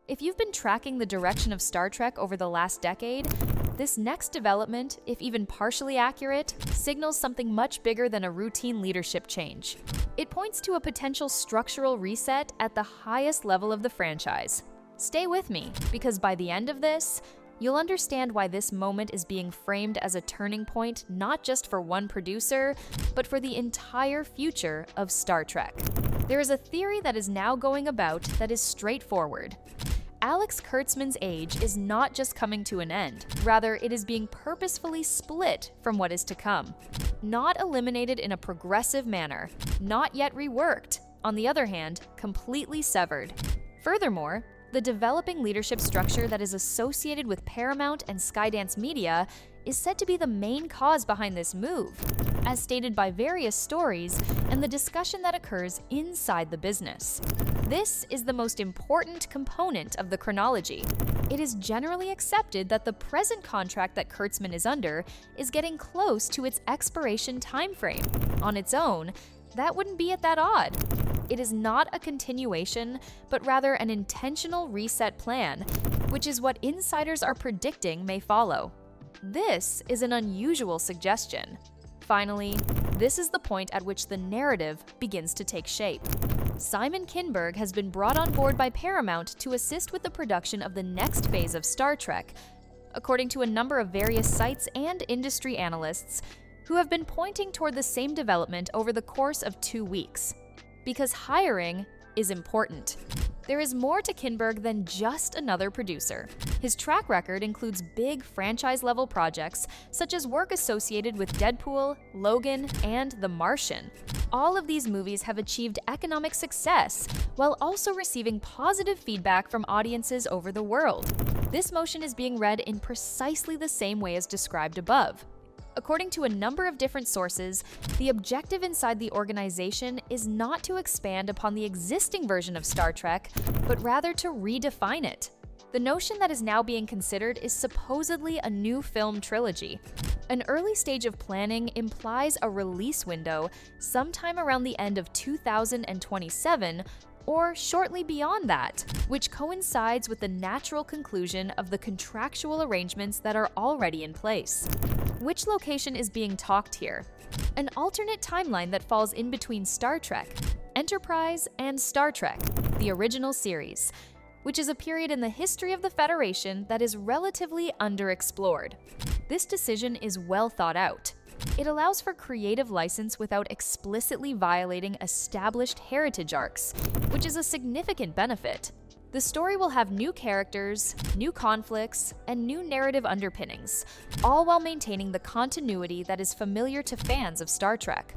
If you've been tracking the direction of Star Trek over the last decade, this next development, if even partially accurate, signals something much bigger than a routine leadership change. It points to a potential structural reset at the highest level of the franchise. Stay with me, because by the end of this, you'll understand why this moment is being framed as a turning point not just for one producer, but for the entire future of Star Trek. There is a theory that is now going about that is straightforward. Alex Kurtzman's age is not just coming to an end, rather it is being purposefully split from what is to come. Not eliminated in a progressive manner, not yet reworked, on the other hand, completely severed. Furthermore, the developing leadership structure that is associated with Paramount and Skydance Media is said to be the main cause behind this move, as stated by various stories and the discussion that occurs inside the business. This is the most important component of the chronology. It is generally accepted that the present contract that Kurtzman is under is getting close to its expiration timeframe. On its own, that wouldn't be at that odd. It is not a continuation, but rather an intentional reset plan, which is what insiders are predicting may follow. This is an unusual suggestion. Finally, this is the point at which the narrative begins to take shape. Simon Kinberg has been brought on board by Paramount to assist with the production of the next phase of Star Trek, according to a number of various sites and industry analysts who have been pointing toward the same development over the course of 2 weeks. Because hiring is important. There is more to Kinberg than just another producer. His track record includes big franchise-level projects, such as work associated with Deadpool, Logan, and The Martian. All of these movies have achieved economic success, while also receiving positive feedback from audiences over the world. This motion is being read in precisely the same way as described above. According to a number of different sources, the objective inside the organization is not to expand upon the existing version of Star Trek, but rather to redefine it. The notion that is now being considered is supposedly a new film trilogy. An early stage of planning implies a release window sometime around the end of 2027 or shortly beyond that, which coincides with the natural conclusion of the contractual arrangements that are already in place. Which location is being talked here? An alternate timeline that falls in between Star Trek, Enterprise, and Star Trek, the original series, which is a period in the history of the Federation that is relatively underexplored. This decision is well thought out. It allows for creative license without explicitly violating established heritage arcs, which is a significant benefit. The story will have new characters, new conflicts, and new narrative underpinnings, all while maintaining the continuity that is familiar to fans of Star Trek.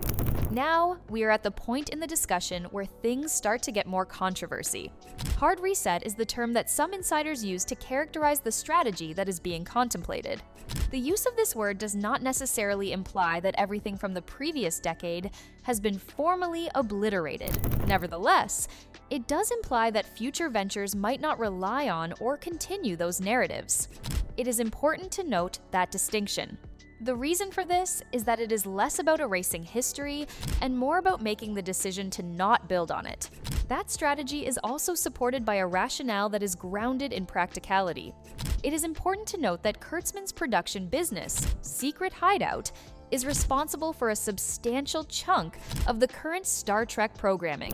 Now, we are at the point in the discussion where things start to get more controversy. Hard reset is the term that some insiders use to characterize the strategy that is being contemplated. The use of this word does not necessarily imply that everything from the previous decade has been formally obliterated. Nevertheless, it does imply that future ventures might not rely on or continue those narratives. It is important to note that distinction. The reason for this is that it is less about erasing history and more about making the decision to not build on it. That strategy is also supported by a rationale that is grounded in practicality. It is important to note that Kurtzman's production business, Secret Hideout, is responsible for a substantial chunk of the current Star Trek programming.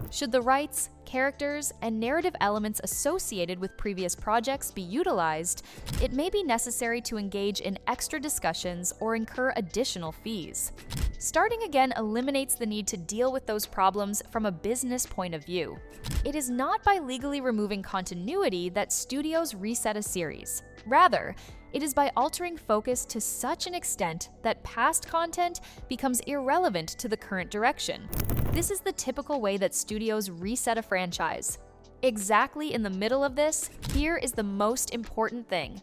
Should the rights, characters, and narrative elements associated with previous projects be utilized, it may be necessary to engage in extra discussions or incur additional fees. Starting again eliminates the need to deal with those problems from a business point of view. It is not by legally removing continuity that studios reset a series. Rather, it is by altering focus to such an extent that past content becomes irrelevant to the current direction. This is the typical way that studios reset a franchise. Exactly in the middle of this, here is the most important thing.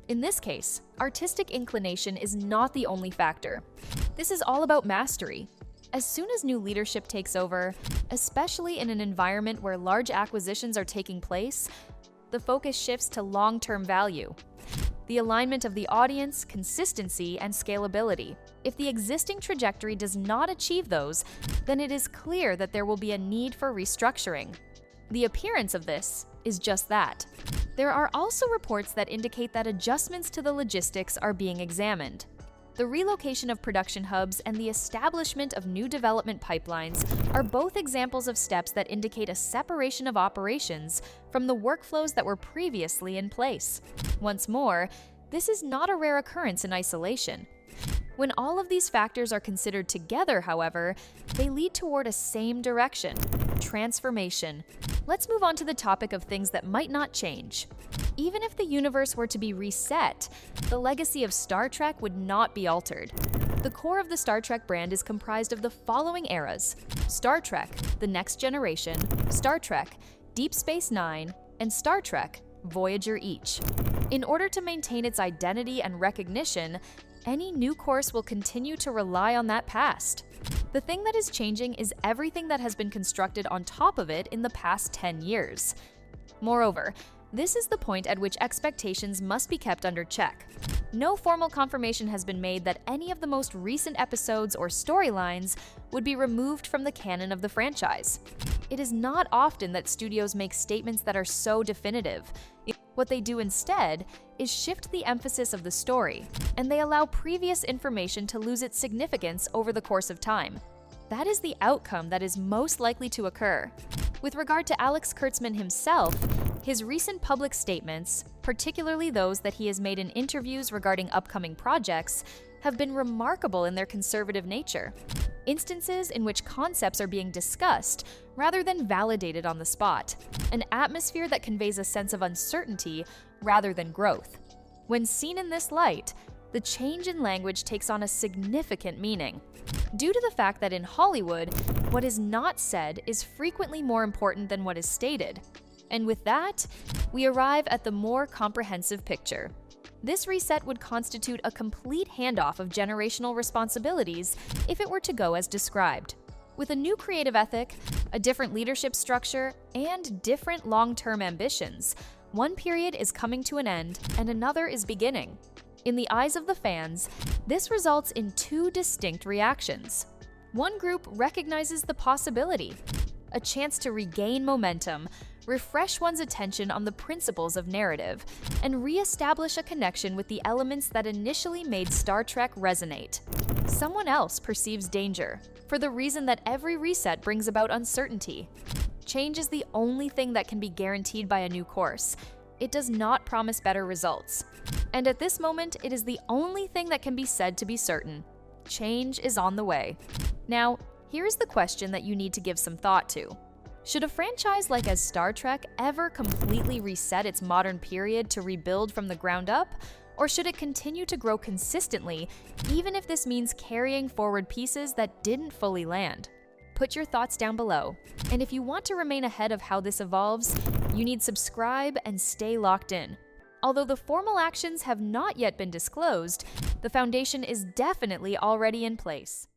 In this case, artistic inclination is not the only factor. This is all about mastery. As soon as new leadership takes over, especially in an environment where large acquisitions are taking place, the focus shifts to long-term value. The alignment of the audience, consistency, and scalability. If the existing trajectory does not achieve those, then it is clear that there will be a need for restructuring. The appearance of this is just that. There are also reports that indicate that adjustments to the logistics are being examined. The relocation of production hubs and the establishment of new development pipelines are both examples of steps that indicate a separation of operations from the workflows that were previously in place. Once more, this is not a rare occurrence in isolation. When all of these factors are considered together, however, they lead toward a same direction: transformation. Let's move on to the topic of things that might not change. Even if the universe were to be reset, the legacy of Star Trek would not be altered. The core of the Star Trek brand is comprised of the following eras: Star Trek: The Next Generation, Star Trek: Deep Space Nine, and Star Trek: Voyager each. In order to maintain its identity and recognition, any new course will continue to rely on that past. The thing that is changing is everything that has been constructed on top of it in the past 10 years. Moreover, this is the point at which expectations must be kept under check. No formal confirmation has been made that any of the most recent episodes or storylines would be removed from the canon of the franchise. It is not often that studios make statements that are so definitive. What they do instead is shift the emphasis of the story, and they allow previous information to lose its significance over the course of time. That is the outcome that is most likely to occur. With regard to Alex Kurtzman himself, his recent public statements, particularly those that he has made in interviews regarding upcoming projects, have been remarkable in their conservative nature. Instances in which concepts are being discussed rather than validated on the spot, an atmosphere that conveys a sense of uncertainty rather than growth. When seen in this light, the change in language takes on a significant meaning. Due to the fact that in Hollywood, what is not said is frequently more important than what is stated. And with that, we arrive at the more comprehensive picture. This reset would constitute a complete handoff of generational responsibilities if it were to go as described. With a new creative ethic, a different leadership structure, and different long-term ambitions, one period is coming to an end and another is beginning. In the eyes of the fans, this results in two distinct reactions. One group recognizes the possibility, a chance to regain momentum, refresh one's attention on the principles of narrative, and re-establish a connection with the elements that initially made Star Trek resonate. Someone else perceives danger, for the reason that every reset brings about uncertainty. Change is the only thing that can be guaranteed by a new course. It does not promise better results. And at this moment, it is the only thing that can be said to be certain. Change is on the way. Now, here is the question that you need to give some thought to. Should a franchise like as Star Trek ever completely reset its modern period to rebuild from the ground up? Or should it continue to grow consistently, even if this means carrying forward pieces that didn't fully land? Put your thoughts down below. And if you want to remain ahead of how this evolves, you need subscribe and stay locked in. Although the formal actions have not yet been disclosed, the foundation is definitely already in place.